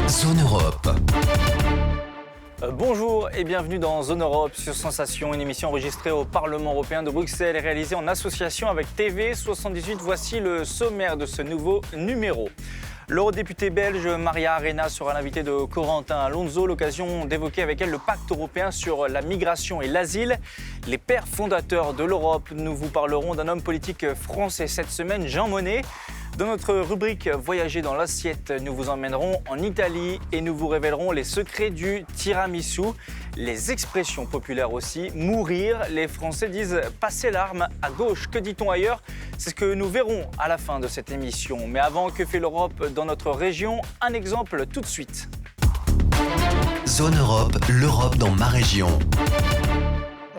Zone Europe. Bonjour et bienvenue dans Zone Europe sur Sensation, une émission enregistrée au Parlement européen de Bruxelles et réalisée en association avec TV78. Voici le sommaire de ce nouveau numéro. L'eurodéputée belge Maria Arena sera l'invitée de Corentin Alonso, l'occasion d'évoquer avec elle le pacte européen sur la migration et l'asile. Les pères fondateurs de l'Europe, nous vous parlerons d'un homme politique français cette semaine, Jean Monnet. Dans notre rubrique Voyager dans l'assiette, nous vous emmènerons en Italie et nous vous révélerons les secrets du tiramisu. Les expressions populaires aussi, mourir, les Français disent passer l'arme à gauche. Que dit-on ailleurs? C'est ce que nous verrons à la fin de cette émission. Mais avant, que fait l'Europe dans notre région? Un exemple tout de suite. Zone Europe, l'Europe dans ma région.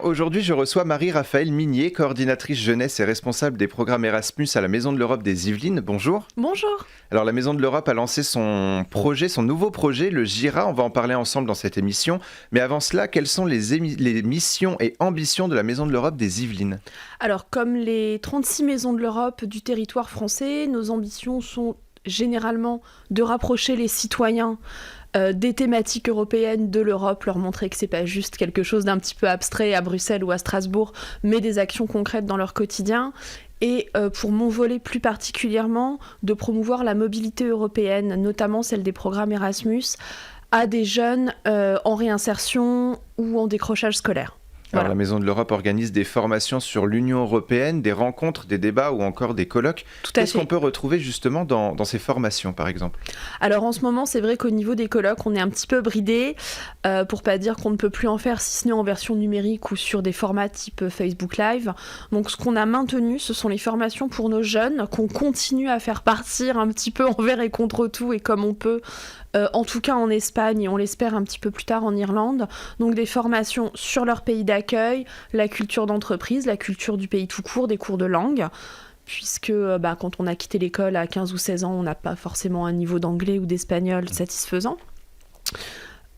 Aujourd'hui, je reçois Marie-Raphaëlle Minier, coordinatrice jeunesse et responsable des programmes Erasmus à la Maison de l'Europe des Yvelines. Bonjour. Bonjour. Alors, la Maison de l'Europe a lancé son nouveau projet, le GIRA. On va en parler ensemble dans cette émission. Mais avant cela, quelles sont les missions et ambitions de la Maison de l'Europe des Yvelines? Alors, comme les 36 maisons de l'Europe du territoire français, nos ambitions sont généralement de rapprocher les citoyens des thématiques européennes de l'Europe, leur montrer que c'est pas juste quelque chose d'un petit peu abstrait à Bruxelles ou à Strasbourg, mais des actions concrètes dans leur quotidien. Et pour mon volet plus particulièrement, de promouvoir la mobilité européenne, notamment celle des programmes Erasmus, à des jeunes en réinsertion ou en décrochage scolaire. Alors, Voilà. la Maison de l'Europe organise des formations sur l'Union européenne, des rencontres, des débats ou encore des colloques. Tout à Qu'est-ce fait. qu'on peut retrouver justement dans ces formations, par exemple? Alors en ce moment, c'est vrai qu'au niveau des colloques, on est un petit peu bridé, pour pas dire qu'on ne peut plus en faire si ce n'est en version numérique ou sur des formats type Facebook Live. Donc ce qu'on a maintenu, ce sont les formations pour nos jeunes, qu'on continue à faire partir un petit peu envers et contre tout et comme on peut, en tout cas en Espagne et on l'espère un petit peu plus tard en Irlande. Donc des formations sur leur pays d'accueil, la culture d'entreprise, la culture du pays tout court, des cours de langue. Puisque quand on a quitté l'école à 15 ou 16 ans, on n'a pas forcément un niveau d'anglais ou d'espagnol satisfaisant.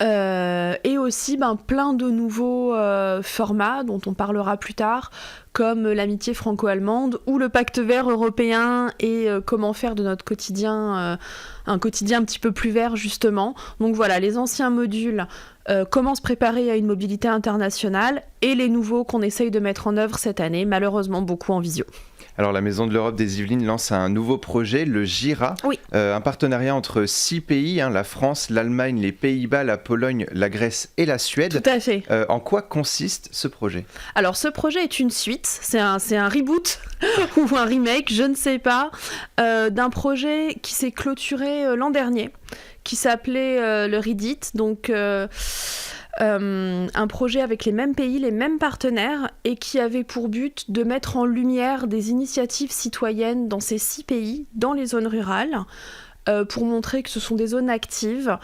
Et aussi plein de nouveaux formats dont on parlera plus tard, comme l'amitié franco-allemande ou le pacte vert européen et comment faire de notre quotidien un quotidien un petit peu plus vert justement. Donc voilà, les anciens modules, comment se préparer à une mobilité internationale, et les nouveaux qu'on essaye de mettre en œuvre cette année, malheureusement beaucoup en visio. Alors, la Maison de l'Europe des Yvelines lance un nouveau projet, le GIRA, Oui. Un partenariat entre 6 pays, la France, l'Allemagne, les Pays-Bas, la Pologne, la Grèce et la Suède. Tout à fait. En quoi consiste ce projet? Alors ce projet est une suite, c'est un reboot ou un remake, je ne sais pas, d'un projet qui s'est clôturé l'an dernier, qui s'appelait le Reddit, donc un projet avec les mêmes pays, les mêmes partenaires, et qui avait pour but de mettre en lumière des initiatives citoyennes dans ces 6 pays, dans les zones rurales, pour montrer que ce sont des zones actives,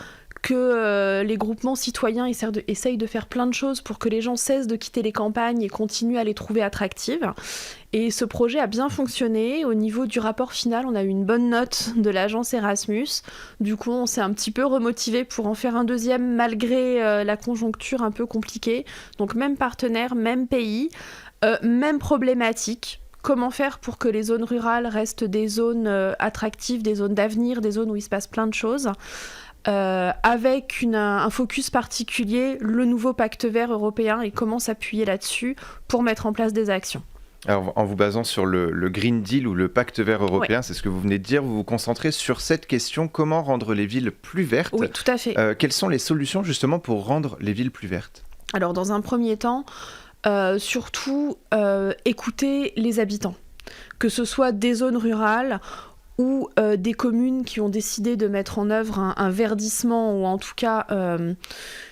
que les groupements citoyens essayent de faire plein de choses pour que les gens cessent de quitter les campagnes et continuent à les trouver attractives. Et ce projet a bien fonctionné. Au niveau du rapport final, on a eu une bonne note de l'agence Erasmus. Du coup, on s'est un petit peu remotivé pour en faire un deuxième, malgré la conjoncture un peu compliquée. Donc même partenaire, même pays, même problématique. Comment faire pour que les zones rurales restent des zones attractives, des zones d'avenir, des zones où il se passe plein de choses, avec un focus particulier, le nouveau pacte vert européen, et comment s'appuyer là-dessus pour mettre en place des actions. Alors, en vous basant sur le Green Deal ou le pacte vert européen, c'est ce que vous venez de dire, vous vous concentrez sur cette question, comment rendre les villes plus vertes? Oui, tout à fait. Quelles sont les solutions justement pour rendre les villes plus vertes? Alors dans un premier temps, surtout écouter les habitants, que ce soit des zones rurales ou des communes qui ont décidé de mettre en œuvre un verdissement, ou en tout cas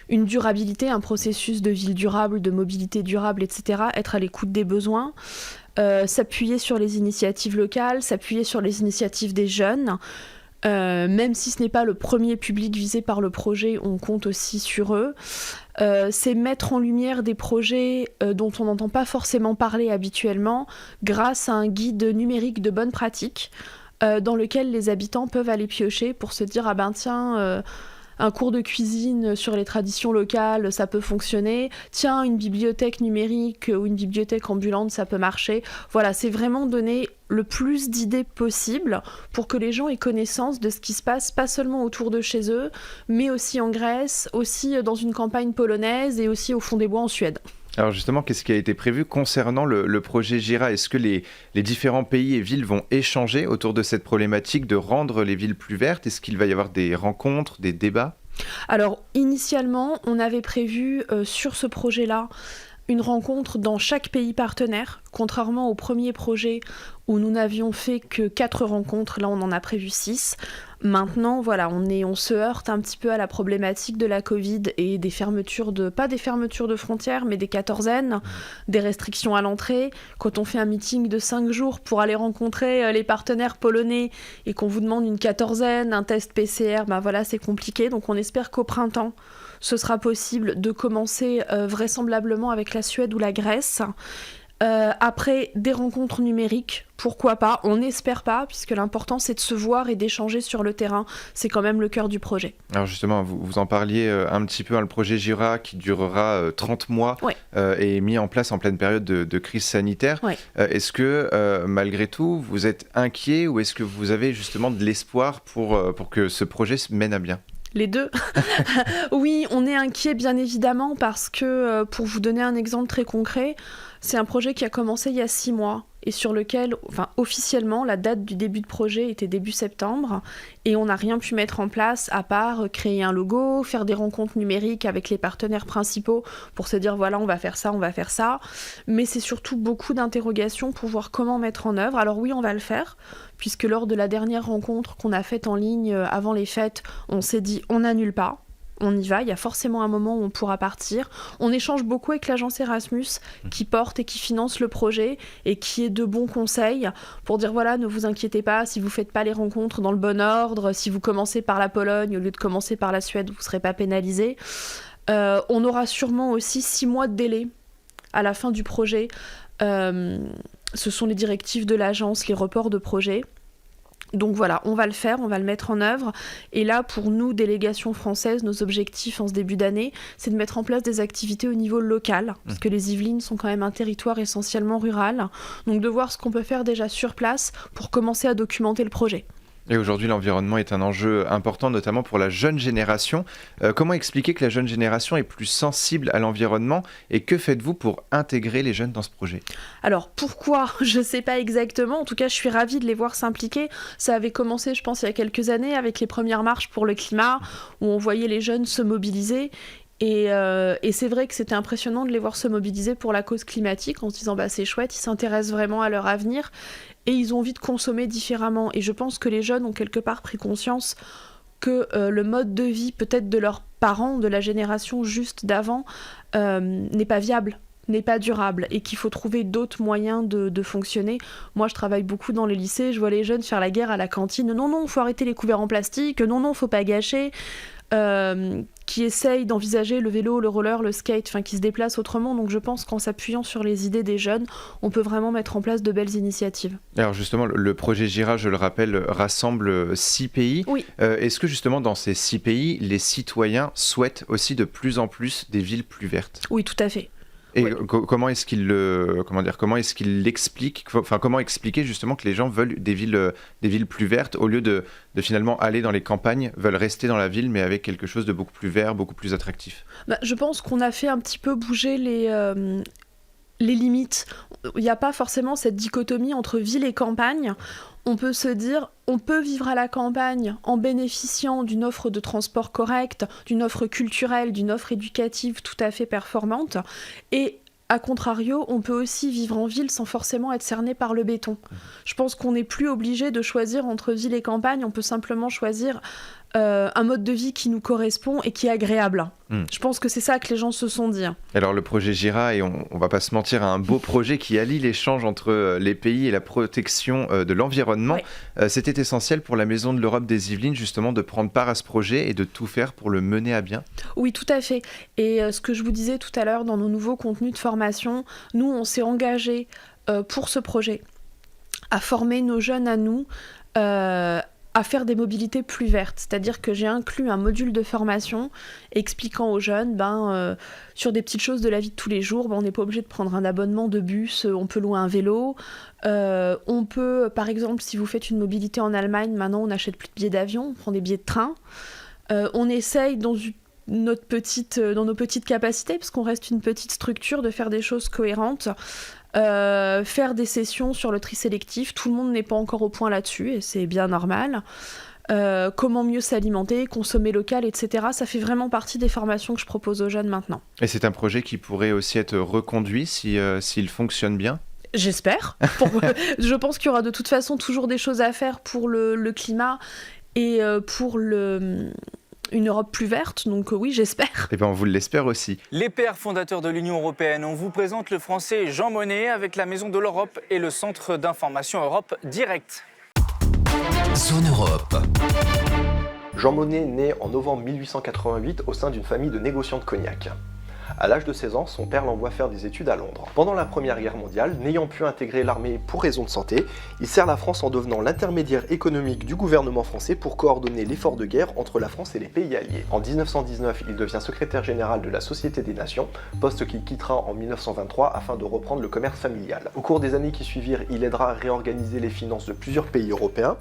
une durabilité, un processus de ville durable, de mobilité durable, etc. Être à l'écoute des besoins, s'appuyer sur les initiatives locales, s'appuyer sur les initiatives des jeunes. Même si ce n'est pas le premier public visé par le projet, on compte aussi sur eux. C'est mettre en lumière des projets dont on n'entend pas forcément parler habituellement, grâce à un guide numérique de bonnes pratiques, dans lequel les habitants peuvent aller piocher pour se dire « Ah ben tiens, un cours de cuisine sur les traditions locales, ça peut fonctionner. Tiens, une bibliothèque numérique ou une bibliothèque ambulante, ça peut marcher. Voilà, c'est vraiment donner le plus d'idées possible pour que les gens aient connaissance de ce qui se passe, pas seulement autour de chez eux, mais aussi en Grèce, aussi dans une campagne polonaise et aussi au fond des bois en Suède. Alors justement, qu'est-ce qui a été prévu concernant le projet Jira ? Est-ce que les différents pays et villes vont échanger autour de cette problématique de rendre les villes plus vertes ? Est-ce qu'il va y avoir des rencontres, des débats ? Alors, initialement, on avait prévu sur ce projet-là une rencontre dans chaque pays partenaire, contrairement au premier projet où nous n'avions fait que 4 rencontres, là on en a prévu 6. Maintenant, voilà, on se heurte un petit peu à la problématique de la Covid et des fermetures pas des fermetures de frontières, mais des quatorzaines, des restrictions à l'entrée. Quand on fait un meeting de 5 jours pour aller rencontrer les partenaires polonais et qu'on vous demande une quatorzaine, un test PCR, ben voilà, c'est compliqué. Donc on espère qu'au printemps, ce sera possible de commencer vraisemblablement avec la Suède ou la Grèce. Après, des rencontres numériques, pourquoi pas ? On n'espère pas, puisque l'important c'est de se voir et d'échanger sur le terrain. C'est quand même le cœur du projet. Alors justement, vous en parliez un petit peu, le projet Jira qui durera 30 mois et mis en place en pleine période de crise sanitaire. Ouais. Est-ce que malgré tout, vous êtes inquiet ou est-ce que vous avez justement de l'espoir pour que ce projet se mène à bien ? Les deux. Oui, on est inquiet bien évidemment parce que, pour vous donner un exemple très concret, c'est un projet qui a commencé il y a 6 mois et sur lequel, officiellement, la date du début de projet était début septembre et on n'a rien pu mettre en place à part créer un logo, faire des rencontres numériques avec les partenaires principaux pour se dire voilà, on va faire ça. Mais c'est surtout beaucoup d'interrogations pour voir comment mettre en œuvre. Alors oui, on va le faire, puisque lors de la dernière rencontre qu'on a faite en ligne avant les fêtes, on s'est dit on n'annule pas. On y va, il y a forcément un moment où on pourra partir. On échange beaucoup avec l'agence Erasmus qui porte et qui finance le projet et qui est de bons conseils pour dire voilà, ne vous inquiétez pas, si vous ne faites pas les rencontres dans le bon ordre, si vous commencez par la Pologne au lieu de commencer par la Suède, vous ne serez pas pénalisé. On aura sûrement aussi 6 mois de délai à la fin du projet. Ce sont les directives de l'agence, les reports de projet. Donc voilà, on va le faire, on va le mettre en œuvre. Et là, pour nous, délégation française, nos objectifs en ce début d'année, c'est de mettre en place des activités au niveau local, parce que les Yvelines sont quand même un territoire essentiellement rural. Donc de voir ce qu'on peut faire déjà sur place pour commencer à documenter le projet. Et aujourd'hui, l'environnement est un enjeu important, notamment pour la jeune génération. Comment expliquer que la jeune génération est plus sensible à l'environnement et que faites-vous pour intégrer les jeunes dans ce projet ? Alors, pourquoi ? Je ne sais pas exactement. En tout cas, je suis ravie de les voir s'impliquer. Ça avait commencé, je pense, il y a quelques années avec les premières marches pour le climat, où on voyait les jeunes se mobiliser. Et c'est vrai que c'était impressionnant de les voir se mobiliser pour la cause climatique en se disant bah, c'est chouette, ils s'intéressent vraiment à leur avenir et ils ont envie de consommer différemment. Et je pense que les jeunes ont quelque part pris conscience que le mode de vie peut-être de leurs parents, de la génération juste d'avant, n'est pas viable, n'est pas durable et qu'il faut trouver d'autres moyens de fonctionner. Moi, je travaille beaucoup dans les lycées, je vois les jeunes faire la guerre à la cantine. Non, il faut arrêter les couverts en plastique. Non, faut pas gâcher. Qui essayent d'envisager le vélo, le roller, le skate, qui se déplacent autrement. Donc je pense qu'en s'appuyant sur les idées des jeunes, on peut vraiment mettre en place de belles initiatives. Alors justement, le projet Jira, je le rappelle, rassemble 6 pays. Oui. Est-ce que justement dans ces 6 pays, les citoyens souhaitent aussi de plus en plus des villes plus vertes ? Oui, tout à fait. Et oui. Comment est-ce qu'il l'explique, comment expliquer justement que les gens veulent des villes plus vertes au lieu de finalement aller dans les campagnes, veulent rester dans la ville mais avec quelque chose de beaucoup plus vert, beaucoup plus attractif ? Je pense qu'on a fait un petit peu bouger les limites. Il n'y a pas forcément cette dichotomie entre ville et campagne. On peut se dire, on peut vivre à la campagne en bénéficiant d'une offre de transport correcte, d'une offre culturelle, d'une offre éducative tout à fait performante. Et a contrario, on peut aussi vivre en ville sans forcément être cerné par le béton. Je pense qu'on n'est plus obligé de choisir entre ville et campagne. On peut simplement choisir un mode de vie qui nous correspond et qui est agréable. Je pense que c'est ça que les gens se sont dit. Alors le projet Jira, et on va pas se mentir, un beau projet qui allie l'échange entre les pays et la protection de l'environnement. Oui. C'était essentiel pour la Maison de l'Europe des Yvelines justement de prendre part à ce projet et de tout faire pour le mener à bien. Oui, tout à fait. Et ce que je vous disais tout à l'heure dans nos nouveaux contenus de formation, nous on s'est engagés pour ce projet à former nos jeunes à nous à faire des mobilités plus vertes. C'est-à-dire que j'ai inclus un module de formation expliquant aux jeunes, sur des petites choses de la vie de tous les jours, on n'est pas obligé de prendre un abonnement de bus, on peut louer un vélo. On peut, par exemple, si vous faites une mobilité en Allemagne, maintenant on n'achète plus de billets d'avion, on prend des billets de train. On essaye dans nos petites capacités, parce qu'on reste une petite structure, de faire des choses cohérentes. Faire des sessions sur le tri sélectif, tout le monde n'est pas encore au point là-dessus et c'est bien normal. Comment mieux s'alimenter, consommer local, etc. Ça fait vraiment partie des formations que je propose aux jeunes maintenant. Et c'est un projet qui pourrait aussi être reconduit s'il fonctionne bien ? J'espère. Je pense qu'il y aura de toute façon toujours des choses à faire pour le climat et pour une Europe plus verte, donc oui, j'espère. Eh bien, on vous l'espère aussi. Les pères fondateurs de l'Union européenne, on vous présente le français Jean Monnet avec la Maison de l'Europe et le Centre d'information Europe Direct. Zone Europe. Jean Monnet naît en novembre 1888 au sein d'une famille de négociants de cognac. À l'âge de 16 ans, son père l'envoie faire des études à Londres. Pendant la Première Guerre mondiale, n'ayant pu intégrer l'armée pour raison de santé, il sert la France en devenant l'intermédiaire économique du gouvernement français pour coordonner l'effort de guerre entre la France et les pays alliés. En 1919, il devient secrétaire général de la Société des Nations, poste qu'il quittera en 1923 afin de reprendre le commerce familial. Au cours des années qui suivirent, il aidera à réorganiser les finances de plusieurs pays européens,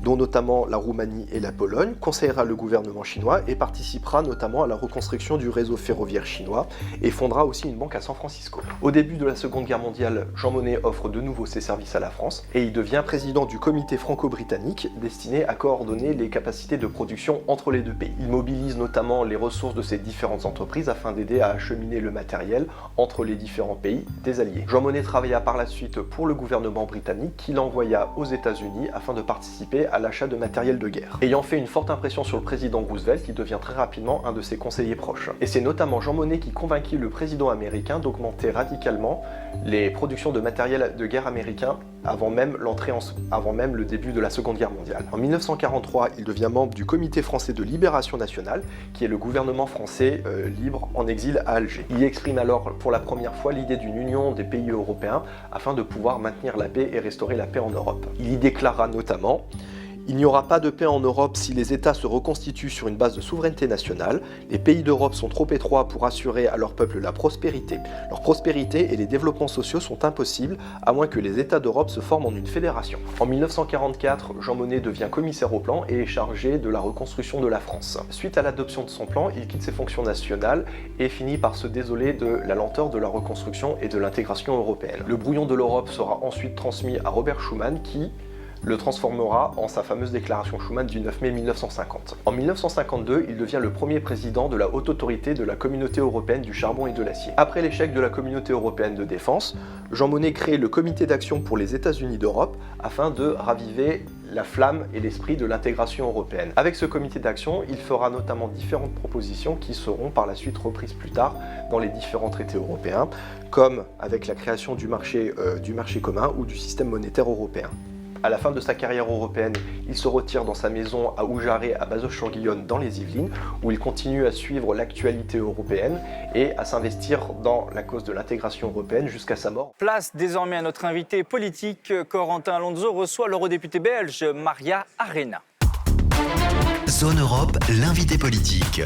dont notamment la Roumanie et la Pologne, conseillera le gouvernement chinois et participera notamment à la reconstruction du réseau ferroviaire chinois et fondera aussi une banque à San Francisco. Au début de la Seconde Guerre mondiale, Jean Monnet offre de nouveau ses services à la France et il devient président du comité franco-britannique destiné à coordonner les capacités de production entre les deux pays. Il mobilise notamment les ressources de ces différentes entreprises afin d'aider à acheminer le matériel entre les différents pays des Alliés. Jean Monnet travailla par la suite pour le gouvernement britannique qui l'envoya aux États-Unis afin de participer à l'achat de matériel de guerre. Ayant fait une forte impression sur le président Roosevelt, il devient très rapidement un de ses conseillers proches. Et c'est notamment Jean Monnet qui convainquit le président américain d'augmenter radicalement les productions de matériel de guerre américain avant même le début de la Seconde Guerre mondiale. En 1943, il devient membre du Comité français de libération nationale, qui est le gouvernement français libre en exil à Alger. Il exprime alors pour la première fois l'idée d'une union des pays européens afin de pouvoir maintenir la paix et restaurer la paix en Europe. Il y déclara notamment: il n'y aura pas de paix en Europe si les États se reconstituent sur une base de souveraineté nationale. Les pays d'Europe sont trop étroits pour assurer à leur peuple la prospérité. Leur prospérité et les développements sociaux sont impossibles à moins que les États d'Europe se forment en une fédération. En 1944, Jean Monnet devient commissaire au plan et est chargé de la reconstruction de la France. Suite à l'adoption de son plan, il quitte ses fonctions nationales et finit par se désoler de la lenteur de la reconstruction et de l'intégration européenne. Le brouillon de l'Europe sera ensuite transmis à Robert Schuman qui le transformera en sa fameuse déclaration Schuman du 9 mai 1950. En 1952, il devient le premier président de la haute autorité de la Communauté européenne du charbon et de l'acier. Après l'échec de la Communauté européenne de défense, Jean Monnet crée le Comité d'action pour les États-Unis d'Europe afin de raviver la flamme et l'esprit de l'intégration européenne. Avec ce comité d'action, il fera notamment différentes propositions qui seront par la suite reprises plus tard dans les différents traités européens, comme avec la création du marché commun ou du système monétaire européen. À la fin de sa carrière européenne, il se retire dans sa maison à Oujaré, à Bazoches-sur-Guyonne, dans les Yvelines, où il continue à suivre l'actualité européenne et à s'investir dans la cause de l'intégration européenne jusqu'à sa mort. Place désormais à notre invité politique. Corentin Alonso reçoit l'eurodéputée belge Maria Arena. Zone Europe, l'invité politique.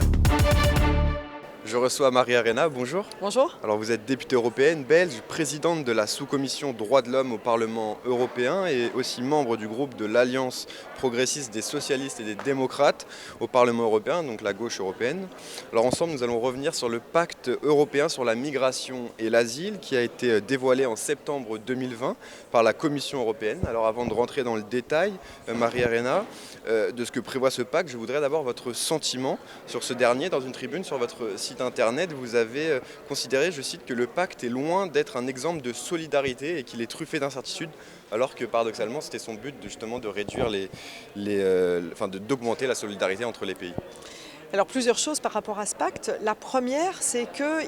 Je reçois Maria Arena, bonjour. Bonjour. Alors vous êtes députée européenne belge, présidente de la sous-commission droits de l'homme au Parlement européen et aussi membre du groupe de l'Alliance progressiste des socialistes et des démocrates au Parlement européen, donc la gauche européenne. Alors ensemble, nous allons revenir sur le pacte européen sur la migration et l'asile qui a été dévoilé en septembre 2020 par la Commission européenne. Alors avant de rentrer dans le détail, Maria Arena, de ce que prévoit ce pacte, je voudrais d'abord votre sentiment sur ce dernier. Dans une tribune sur votre site internet, vous avez considéré, je cite, que le pacte est loin d'être un exemple de solidarité et qu'il est truffé d'incertitudes, alors que paradoxalement c'était son but justement de réduire d'augmenter la solidarité entre les pays. Alors plusieurs choses par rapport à ce pacte. La première, c'est que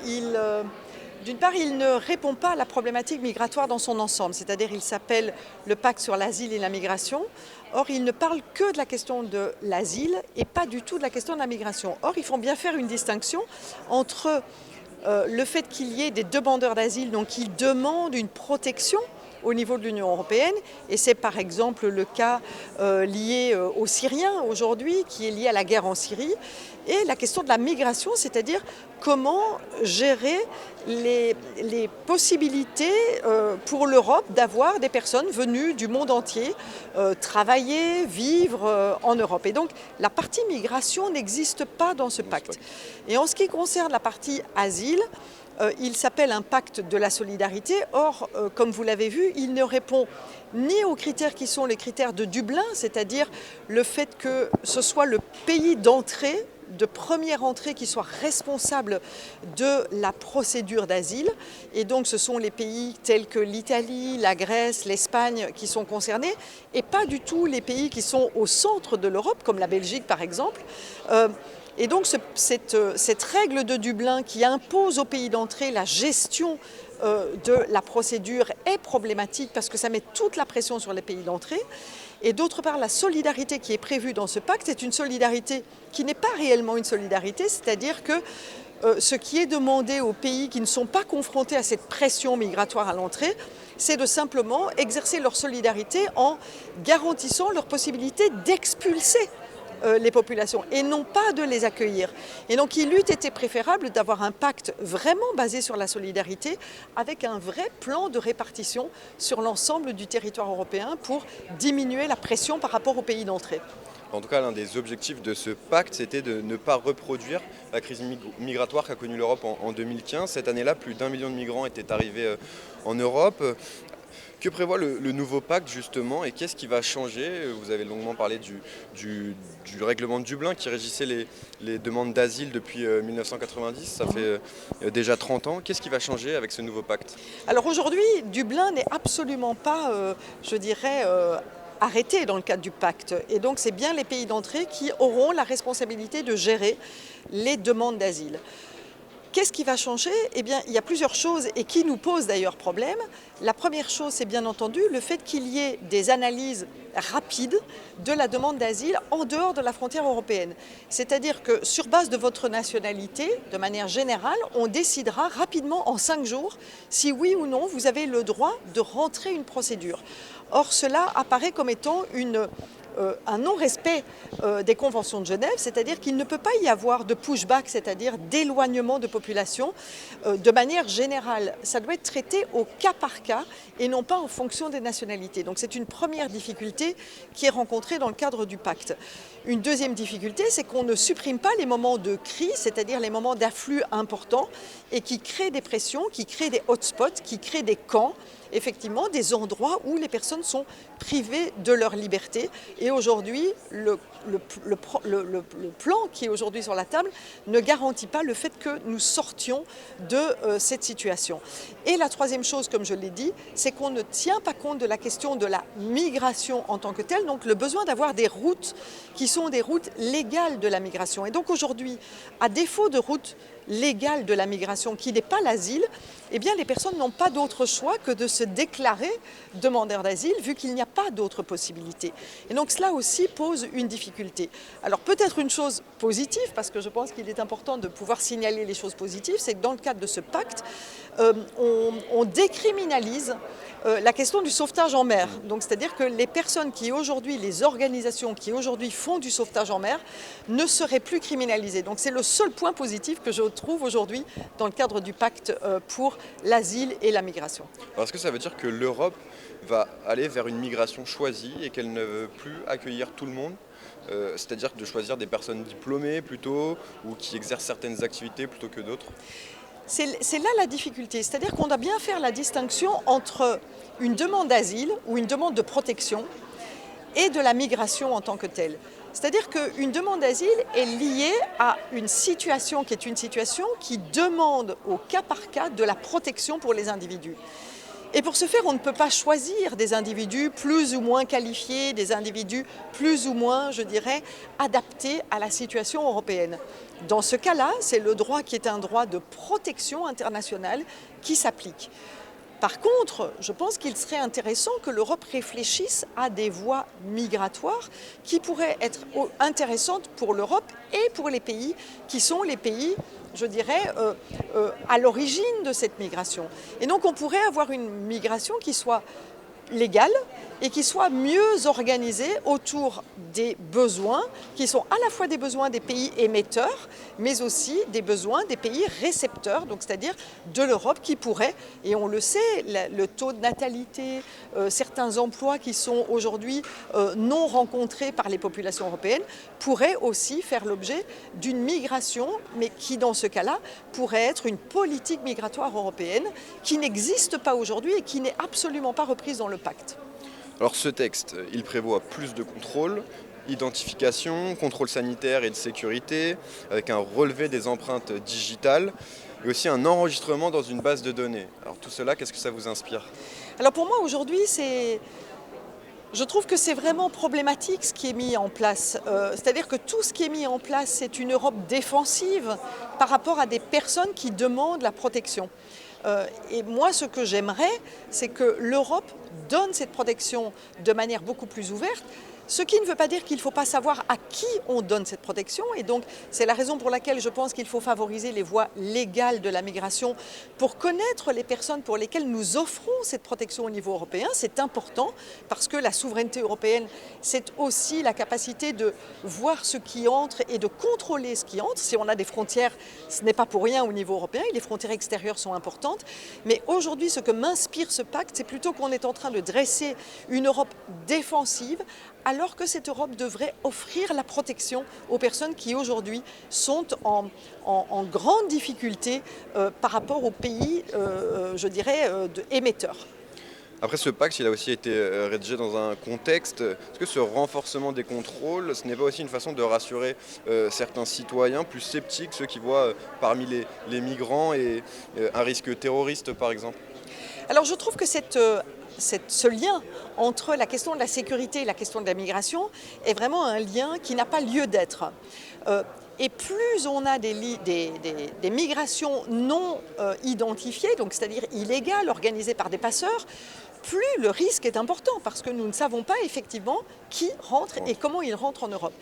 d'une part, il ne répond pas à la problématique migratoire dans son ensemble, c'est-à-dire il s'appelle le pacte sur l'asile et la migration. Or, il ne parle que de la question de l'asile et pas du tout de la question de la migration. Or, il faut bien faire une distinction entre le fait qu'il y ait des demandeurs d'asile, donc qui demandent une protection au niveau de l'Union européenne. Et c'est par exemple le cas lié aux Syriens aujourd'hui, qui est lié à la guerre en Syrie. Et la question de la migration, c'est-à-dire comment gérer les possibilités pour l'Europe d'avoir des personnes venues du monde entier travailler, vivre en Europe. Et donc la partie migration n'existe pas dans ce pacte. Et en ce qui concerne la partie asile, il s'appelle un pacte de la solidarité. Or, comme vous l'avez vu, il ne répond ni aux critères qui sont les critères de Dublin, c'est-à-dire le fait que ce soit le pays d'entrée, de première entrée, qui soit responsable de la procédure d'asile. Et donc ce sont les pays tels que l'Italie, la Grèce, l'Espagne qui sont concernés, et pas du tout les pays qui sont au centre de l'Europe, comme la Belgique par exemple. Et donc cette règle de Dublin qui impose aux pays d'entrée la gestion de la procédure est problématique parce que ça met toute la pression sur les pays d'entrée. Et d'autre part, la solidarité qui est prévue dans ce pacte est une solidarité qui n'est pas réellement une solidarité, c'est-à-dire que ce qui est demandé aux pays qui ne sont pas confrontés à cette pression migratoire à l'entrée, c'est de simplement exercer leur solidarité en garantissant leur possibilité d'expulser les populations et non pas de les accueillir. Et donc il eût été préférable d'avoir un pacte vraiment basé sur la solidarité avec un vrai plan de répartition sur l'ensemble du territoire européen pour diminuer la pression par rapport aux pays d'entrée. En tout cas, l'un des objectifs de ce pacte, c'était de ne pas reproduire la crise migratoire qu'a connue l'Europe en 2015. Cette année-là, plus d'1 million de migrants étaient arrivés en Europe. Que prévoit le nouveau pacte justement et qu'est-ce qui va changer? Vous avez longuement parlé du règlement de Dublin qui régissait les demandes d'asile depuis 1990, ça fait déjà 30 ans. Qu'est-ce qui va changer avec ce nouveau pacte? Alors aujourd'hui, Dublin n'est absolument pas, je dirais, arrêté dans le cadre du pacte. Et donc c'est bien les pays d'entrée qui auront la responsabilité de gérer les demandes d'asile. Qu'est-ce qui va changer? Eh bien, il y a plusieurs choses et qui nous posent d'ailleurs problème. La première chose, c'est bien entendu le fait qu'il y ait des analyses rapides de la demande d'asile en dehors de la frontière européenne. C'est-à-dire que sur base de votre nationalité, de manière générale, on décidera rapidement en 5 jours si oui ou non vous avez le droit de rentrer une procédure. Or, cela apparaît comme étant un non-respect des conventions de Genève, c'est-à-dire qu'il ne peut pas y avoir de pushback, c'est-à-dire d'éloignement de population de manière générale. Ça doit être traité au cas par cas et non pas en fonction des nationalités. Donc c'est une première difficulté qui est rencontrée dans le cadre du pacte. Une deuxième difficulté, c'est qu'on ne supprime pas les moments de crise, c'est-à-dire les moments d'afflux importants et qui créent des pressions, qui créent des hotspots, qui créent des camps, effectivement des endroits où les personnes sont privées de leur liberté. Et aujourd'hui, le plan qui est aujourd'hui sur la table ne garantit pas le fait que nous sortions de cette situation. Et la troisième chose, comme je l'ai dit, c'est qu'on ne tient pas compte de la question de la migration en tant que telle, donc le besoin d'avoir des routes qui sont des routes légales de la migration. Et donc aujourd'hui, à défaut de routes légales de la migration qui n'est pas l'asile, eh bien les personnes n'ont pas d'autre choix que de se déclarer demandeurs d'asile vu qu'il n'y a pas d'autres possibilités. Et donc cela aussi pose une difficulté. Alors peut-être une chose positive, parce que je pense qu'il est important de pouvoir signaler les choses positives, c'est que dans le cadre de ce pacte, on décriminalise la question du sauvetage en mer. Donc c'est-à-dire que les personnes qui aujourd'hui, les organisations qui aujourd'hui font du sauvetage en mer ne seraient plus criminalisées. Donc c'est le seul point positif que je trouve aujourd'hui dans le cadre du pacte pour l'asile et la migration. Alors, est-ce que ça veut dire que l'Europe va aller vers une migration choisie et qu'elle ne veut plus accueillir tout le monde, c'est-à-dire de choisir des personnes diplômées plutôt ou qui exercent certaines activités plutôt que d'autres? C'est là la difficulté, c'est-à-dire qu'on doit bien faire la distinction entre une demande d'asile ou une demande de protection et de la migration en tant que telle. C'est-à-dire qu'une demande d'asile est liée à une situation qui est une situation qui demande au cas par cas de la protection pour les individus. Et pour ce faire, on ne peut pas choisir des individus plus ou moins qualifiés, des individus plus ou moins, je dirais, adaptés à la situation européenne. Dans ce cas-là, c'est le droit qui est un droit de protection internationale qui s'applique. Par contre, je pense qu'il serait intéressant que l'Europe réfléchisse à des voies migratoires qui pourraient être intéressantes pour l'Europe et pour les pays qui sont les pays, je dirais, à l'origine de cette migration. Et donc on pourrait avoir une migration qui soit légale et qui soit mieux organisée autour des besoins qui sont à la fois des besoins des pays émetteurs, mais aussi des besoins des pays récepteurs, donc c'est-à-dire de l'Europe qui pourrait, et on le sait, le taux de natalité, certains emplois qui sont aujourd'hui non rencontrés par les populations européennes, pourraient aussi faire l'objet d'une migration, mais qui dans ce cas-là pourrait être une politique migratoire européenne qui n'existe pas aujourd'hui et qui n'est absolument pas reprise dans le pacte. Alors ce texte, il prévoit plus de contrôle, identification, contrôle sanitaire et de sécurité, avec un relevé des empreintes digitales et aussi un enregistrement dans une base de données. Alors tout cela, qu'est-ce que ça vous inspire? Alors pour moi aujourd'hui, je trouve que c'est vraiment problématique ce qui est mis en place. C'est-à-dire que tout ce qui est mis en place, c'est une Europe défensive par rapport à des personnes qui demandent la protection. Et moi, ce que j'aimerais, c'est que l'Europe donne cette protection de manière beaucoup plus ouverte, ce qui ne veut pas dire qu'il ne faut pas savoir à qui on donne cette protection. Et donc, c'est la raison pour laquelle je pense qu'il faut favoriser les voies légales de la migration pour connaître les personnes pour lesquelles nous offrons cette protection au niveau européen. C'est important parce que la souveraineté européenne, c'est aussi la capacité de voir ce qui entre et de contrôler ce qui entre. Si on a des frontières, ce n'est pas pour rien au niveau européen et les frontières extérieures sont importantes. Mais aujourd'hui, ce que m'inspire ce pacte, c'est plutôt qu'on est en train de dresser une Europe défensive, alors que cette Europe devrait offrir la protection aux personnes qui aujourd'hui sont en grande difficulté par rapport aux pays, je dirais, émetteurs. Après ce pacte, il a aussi été rédigé dans un contexte. Est-ce que ce renforcement des contrôles, ce n'est pas aussi une façon de rassurer certains citoyens plus sceptiques, ceux qui voient parmi les migrants un risque terroriste par exemple? Alors je trouve que ce lien entre la question de la sécurité et la question de la migration est vraiment un lien qui n'a pas lieu d'être. Et plus on a des migrations non identifiées, donc c'est-à-dire illégales, organisées par des passeurs, plus le risque est important parce que nous ne savons pas effectivement qui rentre et comment il rentre en Europe.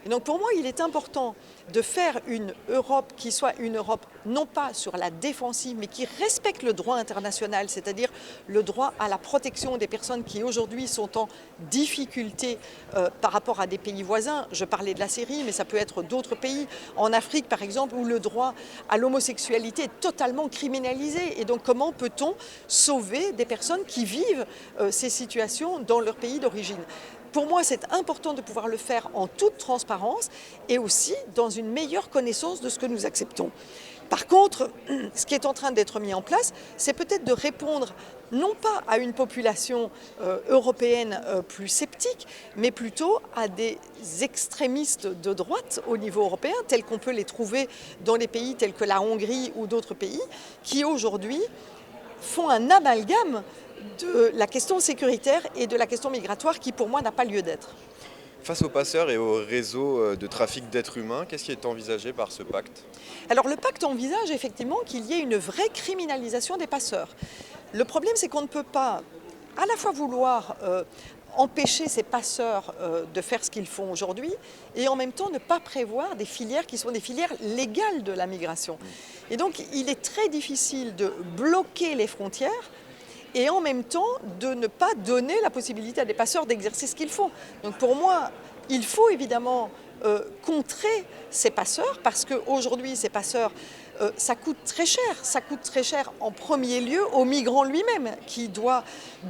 Et donc pour moi, il est important de faire une Europe qui soit une Europe non pas sur la défensive, mais qui respecte le droit international, c'est-à-dire le droit à la protection des personnes qui aujourd'hui sont en difficulté par rapport à des pays voisins. Je parlais de la Syrie, mais ça peut être d'autres pays. En Afrique, par exemple, où le droit à l'homosexualité est totalement criminalisé. Et donc comment peut-on sauver des personnes qui vivent ces situations dans leur pays d'origine? Pour moi, c'est important de pouvoir le faire en toute transparence et aussi dans une meilleure connaissance de ce que nous acceptons. Par contre, ce qui est en train d'être mis en place, c'est peut-être de répondre non pas à une population européenne plus sceptique, mais plutôt à des extrémistes de droite au niveau européen, tels qu'on peut les trouver dans les pays tels que la Hongrie ou d'autres pays, qui aujourd'hui font un amalgame de la question sécuritaire et de la question migratoire qui, pour moi, n'a pas lieu d'être. Face aux passeurs et aux réseaux de trafic d'êtres humains, qu'est-ce qui est envisagé par ce pacte? Alors le pacte envisage effectivement qu'il y ait une vraie criminalisation des passeurs. Le problème, c'est qu'on ne peut pas à la fois vouloir empêcher ces passeurs de faire ce qu'ils font aujourd'hui et en même temps ne pas prévoir des filières qui sont des filières légales de la migration. Et donc il est très difficile de bloquer les frontières et en même temps de ne pas donner la possibilité à des passeurs d'exercer ce qu'ils font. Donc pour moi, il faut évidemment contrer ces passeurs parce qu'aujourd'hui, ces passeurs, ça coûte très cher. Ça coûte très cher en premier lieu au migrant lui-même qui doit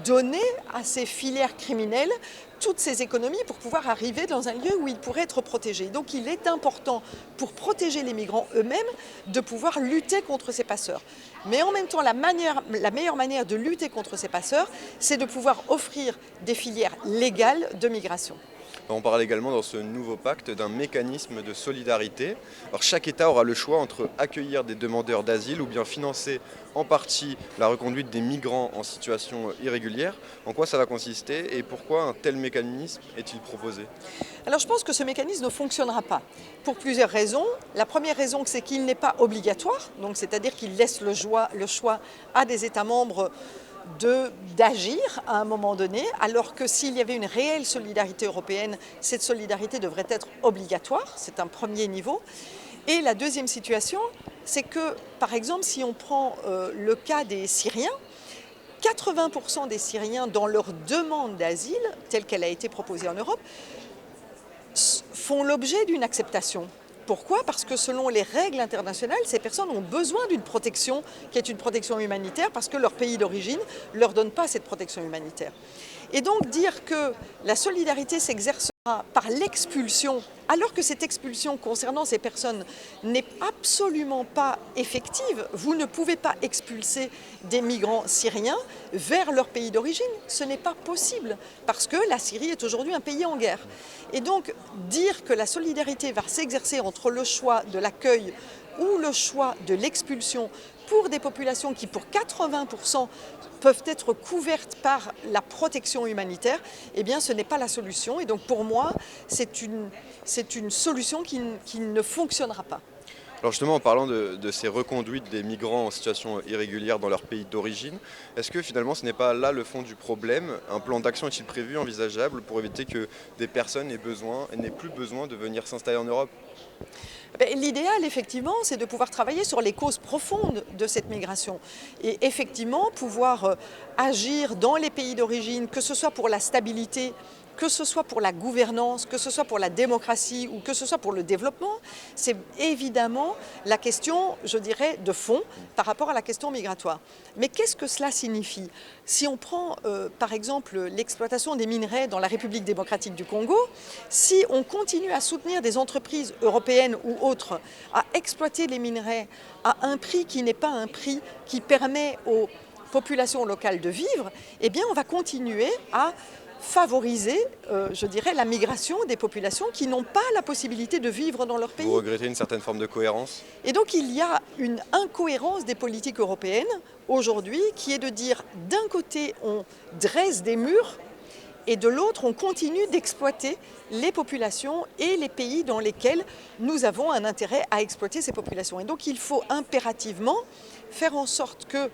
donner à ces filières criminelles toutes ces économies pour pouvoir arriver dans un lieu où il pourrait être protégé. Donc il est important pour protéger les migrants eux-mêmes de pouvoir lutter contre ces passeurs. Mais en même temps, la meilleure manière de lutter contre ces passeurs, c'est de pouvoir offrir des filières légales de migration. On parle également dans ce nouveau pacte d'un mécanisme de solidarité. Alors chaque État aura le choix entre accueillir des demandeurs d'asile ou bien financer en partie la reconduite des migrants en situation irrégulière. En quoi ça va consister et pourquoi un tel mécanisme est-il proposé? Alors je pense que ce mécanisme ne fonctionnera pas pour plusieurs raisons. La première raison, c'est qu'il n'est pas obligatoire, donc c'est-à-dire qu'il laisse le choix à des États membres d'agir à un moment donné, alors que s'il y avait une réelle solidarité européenne, cette solidarité devrait être obligatoire, c'est un premier niveau. Et la deuxième situation, c'est que, par exemple, si on prend le cas des Syriens, 80% des Syriens, dans leur demande d'asile, telle qu'elle a été proposée en Europe, font l'objet d'une acceptation. Pourquoi? Parce que selon les règles internationales, ces personnes ont besoin d'une protection qui est une protection humanitaire parce que leur pays d'origine ne leur donne pas cette protection humanitaire. Et donc dire que la solidarité s'exercera par l'expulsion, alors que cette expulsion concernant ces personnes n'est absolument pas effective, vous ne pouvez pas expulser des migrants syriens vers leur pays d'origine, ce n'est pas possible, parce que la Syrie est aujourd'hui un pays en guerre. Et donc dire que la solidarité va s'exercer entre le choix de l'accueil ou le choix de l'expulsion pour des populations qui, pour 80%, peuvent être couvertes par la protection humanitaire, eh bien ce n'est pas la solution. Et donc pour moi, c'est une solution qui ne fonctionnera pas. Alors justement, en parlant de ces reconduites des migrants en situation irrégulière dans leur pays d'origine, est-ce que finalement ce n'est pas là le fond du problème? Un plan d'action est-il prévu, envisageable, pour éviter que des personnes n'aient plus besoin de venir s'installer en Europe? L'idéal, effectivement, c'est de pouvoir travailler sur les causes profondes de cette migration et effectivement pouvoir agir dans les pays d'origine, que ce soit pour la stabilité, que ce soit pour la gouvernance, que ce soit pour la démocratie ou que ce soit pour le développement. C'est évidemment la question, je dirais, de fond par rapport à la question migratoire. Mais qu'est-ce que cela signifie? Si on prend par exemple l'exploitation des minerais dans la République démocratique du Congo, si on continue à soutenir des entreprises européennes ou autres à exploiter les minerais à un prix qui n'est pas un prix qui permet aux populations locales de vivre, eh bien on va continuer à favoriser, je dirais, la migration des populations qui n'ont pas la possibilité de vivre dans leur pays. Vous regrettez une certaine forme de cohérence? Et donc il y a une incohérence des politiques européennes aujourd'hui qui est de dire d'un côté on dresse des murs et de l'autre on continue d'exploiter les populations et les pays dans lesquels nous avons un intérêt à exploiter ces populations. Et donc il faut impérativement faire en sorte que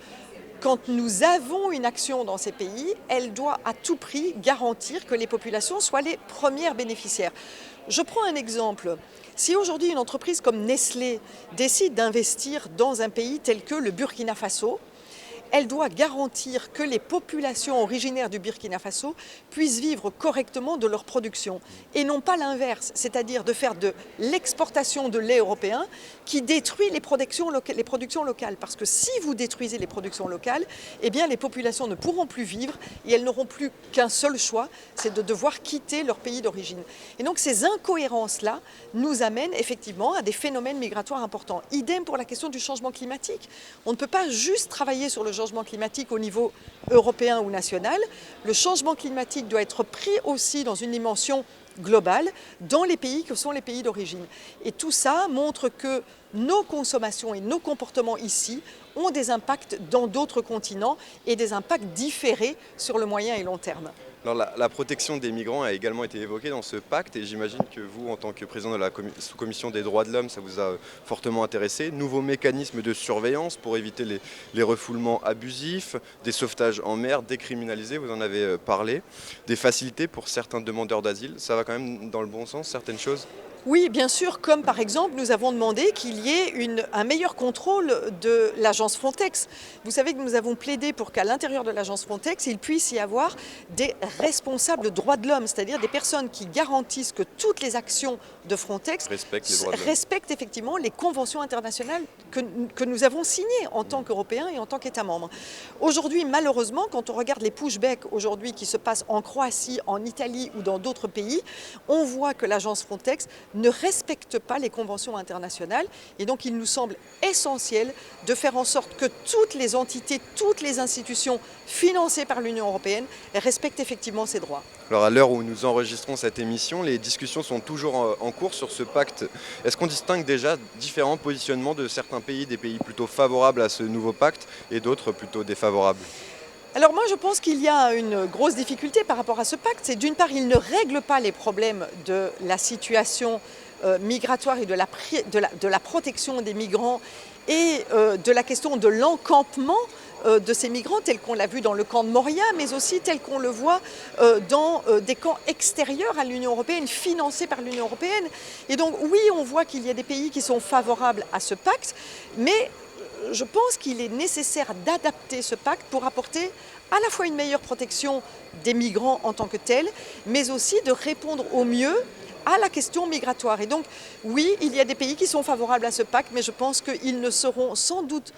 quand nous avons une action dans ces pays, elle doit à tout prix garantir que les populations soient les premières bénéficiaires. Je prends un exemple. Si aujourd'hui une entreprise comme Nestlé décide d'investir dans un pays tel que le Burkina Faso, elle doit garantir que les populations originaires du Burkina Faso puissent vivre correctement de leur production et non pas l'inverse, c'est-à-dire de faire de l'exportation de lait européen qui détruit les productions locales. Parce que si vous détruisez les productions locales, eh bien les populations ne pourront plus vivre et elles n'auront plus qu'un seul choix, c'est de devoir quitter leur pays d'origine. Et donc ces incohérences-là nous amènent effectivement à des phénomènes migratoires importants. Idem pour la question du changement climatique. On ne peut pas juste travailler sur le changement climatique au niveau européen ou national. Le changement climatique doit être pris aussi dans une dimension globale dans les pays que sont les pays d'origine. Et tout ça montre que nos consommations et nos comportements ici ont des impacts dans d'autres continents et des impacts différés sur le moyen et long terme. Alors la protection des migrants a également été évoquée dans ce pacte et j'imagine que vous, en tant que président de la sous-commission des droits de l'homme, ça vous a fortement intéressé. Nouveaux mécanismes de surveillance pour éviter les refoulements abusifs, des sauvetages en mer décriminalisés, vous en avez parlé, des facilités pour certains demandeurs d'asile. Ça va quand même dans le bon sens, certaines choses? Oui, bien sûr, comme par exemple, nous avons demandé qu'il y ait un meilleur contrôle de l'agence Frontex. Vous savez que nous avons plaidé pour qu'à l'intérieur de l'agence Frontex, il puisse y avoir des responsables de droits de l'homme, c'est-à-dire des personnes qui garantissent que toutes les actions de Frontex respectent effectivement les conventions internationales que nous avons signées en tant qu'Européens et en tant qu'États membres. Aujourd'hui, malheureusement, quand on regarde les pushbacks aujourd'hui qui se passent en Croatie, en Italie ou dans d'autres pays, on voit que l'agence Frontex ne respecte pas les conventions internationales et donc il nous semble essentiel de faire en sorte que toutes les entités, toutes les institutions financées par l'Union européenne respectent effectivement ces droits. Alors à l'heure où nous enregistrons cette émission, les discussions sont toujours en cours sur ce pacte. Est-ce qu'on distingue déjà différents positionnements de certains pays, des pays plutôt favorables à ce nouveau pacte et d'autres plutôt défavorables ? Alors moi je pense qu'il y a une grosse difficulté par rapport à ce pacte, c'est d'une part il ne règle pas les problèmes de la situation migratoire et de la protection des migrants et de la question de l'encampement de ces migrants tel qu'on l'a vu dans le camp de Moria, mais aussi tel qu'on le voit dans des camps extérieurs à l'Union européenne, financés par l'Union européenne. Et donc oui, on voit qu'il y a des pays qui sont favorables à ce pacte, mais je pense qu'il est nécessaire d'adapter ce pacte pour apporter à la fois une meilleure protection des migrants en tant que tels, mais aussi de répondre au mieux à la question migratoire. Et donc, oui, il y a des pays qui sont favorables à ce pacte, mais je pense qu'ils ne seront sans doute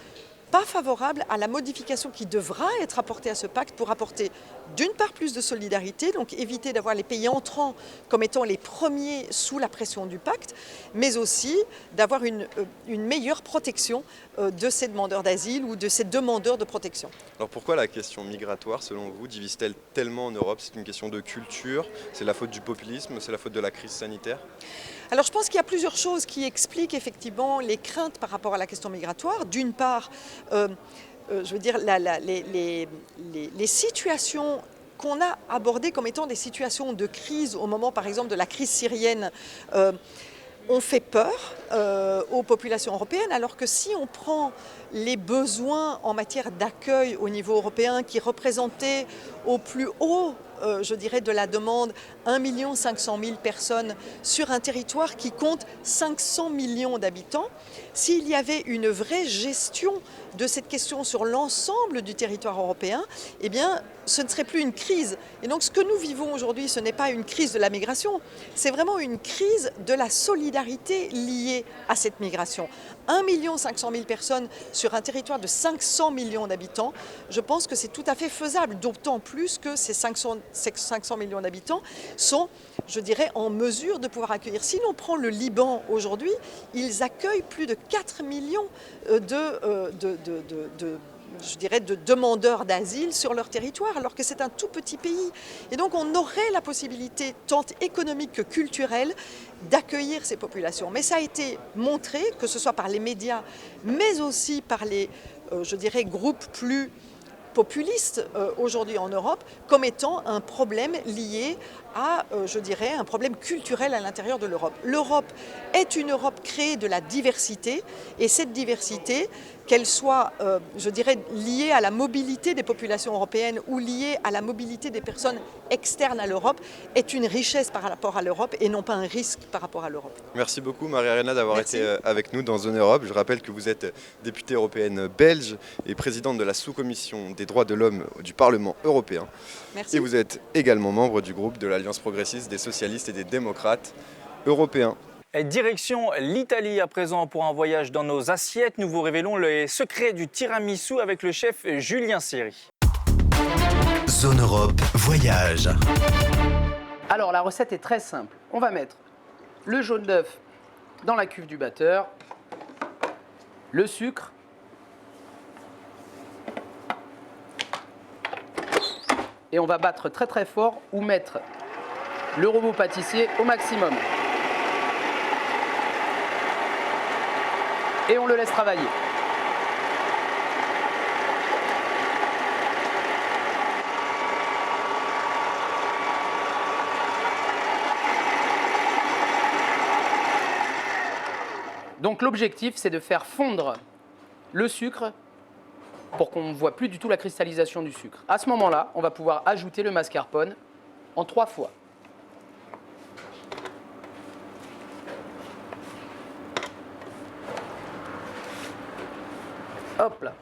pas favorables à la modification qui devra être apportée à ce pacte pour apporter d'une part plus de solidarité, donc éviter d'avoir les pays entrants comme étant les premiers sous la pression du pacte, mais aussi d'avoir une meilleure protection de ces demandeurs d'asile ou de ces demandeurs de protection. Alors pourquoi la question migratoire, selon vous, divise-t-elle tellement en Europe? C'est une question de culture, c'est la faute du populisme, c'est la faute de la crise sanitaire? Alors je pense qu'il y a plusieurs choses qui expliquent effectivement les craintes par rapport à la question migratoire. D'une part, je veux dire, les situations qu'on a abordées comme étant des situations de crise au moment par exemple de la crise syrienne ont fait peur aux populations européennes, alors que si on prend les besoins en matière d'accueil au niveau européen qui représentaient au plus haut je dirais, de la demande 1 500 000 personnes sur un territoire qui compte 500 millions d'habitants. S'il y avait une vraie gestion de cette question sur l'ensemble du territoire européen, eh bien, ce ne serait plus une crise. Et donc, ce que nous vivons aujourd'hui, ce n'est pas une crise de la migration, c'est vraiment une crise de la solidarité liée à cette migration. 1 500 000 personnes sur un territoire de 500 millions d'habitants, je pense que c'est tout à fait faisable, d'autant plus que ces 500 millions d'habitants sont, je dirais, en mesure de pouvoir accueillir. Si l'on prend le Liban aujourd'hui, ils accueillent plus de 4 millions de demandeurs d'asile sur leur territoire, alors que c'est un tout petit pays. Et donc on aurait la possibilité, tant économique que culturelle, d'accueillir ces populations. Mais ça a été montré, que ce soit par les médias, mais aussi par les, je dirais, groupes plus populistes aujourd'hui en Europe, comme étant un problème lié à, je dirais, un problème culturel à l'intérieur de l'Europe. L'Europe est une Europe créée de la diversité, et cette diversité, qu'elle soit, je dirais, liée à la mobilité des populations européennes ou liée à la mobilité des personnes externes à l'Europe, est une richesse par rapport à l'Europe et non pas un risque par rapport à l'Europe. Merci beaucoup Marie-Arena d'avoir été avec nous dans Zone Europe. Je rappelle que vous êtes députée européenne belge et présidente de la sous-commission des droits de l'homme du Parlement européen. Merci. Et vous êtes également membre du groupe de l'Alliance progressiste des socialistes et des démocrates européens. Et direction l'Italie à présent pour un voyage dans nos assiettes. Nous vous révélons les secrets du tiramisu avec le chef Julien Siri. Zone Europe Voyage. Alors la recette est très simple. On va mettre le jaune d'œuf dans la cuve du batteur, le sucre, et on va battre très très fort ou mettre le robot pâtissier au maximum. Et on le laisse travailler. Donc l'objectif, c'est de faire fondre le sucre pour qu'on ne voit plus du tout la cristallisation du sucre. À ce moment-là, on va pouvoir ajouter le mascarpone en 3 fois. Hop là.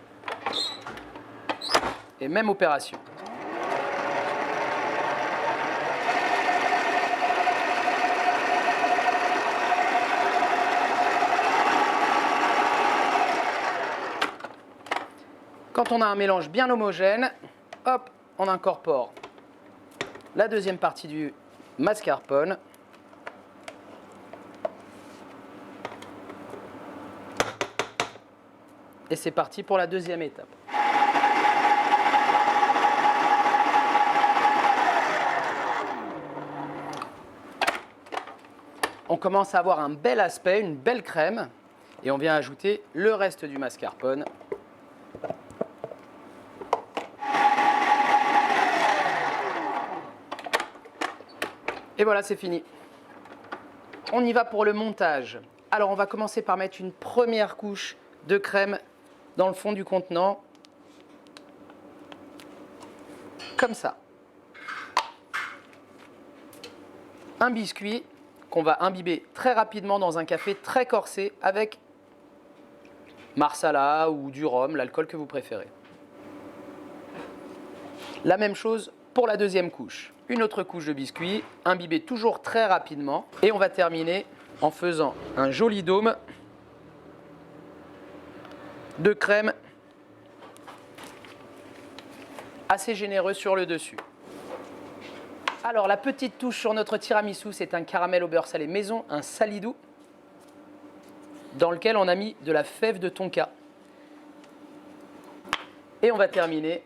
Et même opération. Quand on a un mélange bien homogène, hop, on incorpore la deuxième partie du mascarpone. Et c'est parti pour la deuxième étape. On commence à avoir un bel aspect, une belle crème. Et on vient ajouter le reste du mascarpone. Et voilà, c'est fini. On y va pour le montage. Alors, on va commencer par mettre une première couche de crème dans le fond du contenant. Comme ça. Un biscuit qu'on va imbiber très rapidement dans un café très corsé avec Marsala ou du rhum, l'alcool que vous préférez. La même chose pour la deuxième couche. Une autre couche de biscuit, imbibé toujours très rapidement. Et on va terminer en faisant un joli dôme de crème assez généreux sur le dessus. Alors la petite touche sur notre tiramisu, c'est un caramel au beurre salé maison, un salidou, dans lequel on a mis de la fève de tonka. Et on va terminer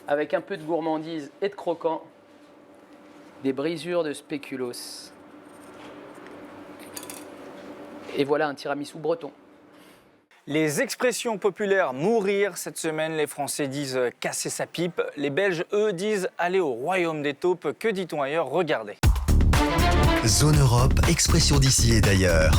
avec un peu de gourmandise et de croquant, des brisures de spéculoos. Et voilà un tiramisu breton. Les expressions populaires mourir cette semaine, les Français disent casser sa pipe, les Belges eux disent aller au royaume des taupes. Que dit-on ailleurs? Regardez. Zone Europe, expression d'ici et d'ailleurs.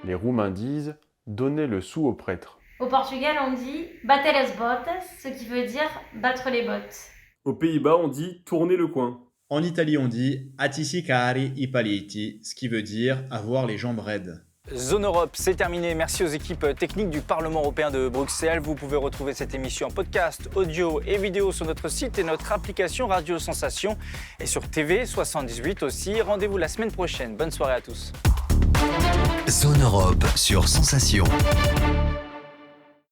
Les Roumains disent donner le sou au prêtre. Au Portugal, on dit bater les bottes, ce qui veut dire battre les bottes. Aux Pays-Bas, on dit tourner le coin. En Italie, on dit attisicare i paliti, ce qui veut dire avoir les jambes raides. Zone Europe, c'est terminé. Merci aux équipes techniques du Parlement européen de Bruxelles. Vous pouvez retrouver cette émission en podcast, audio et vidéo sur notre site et notre application Radio Sensation. Et sur TV 78 aussi. Rendez-vous la semaine prochaine. Bonne soirée à tous. Zone Europe sur Sensation.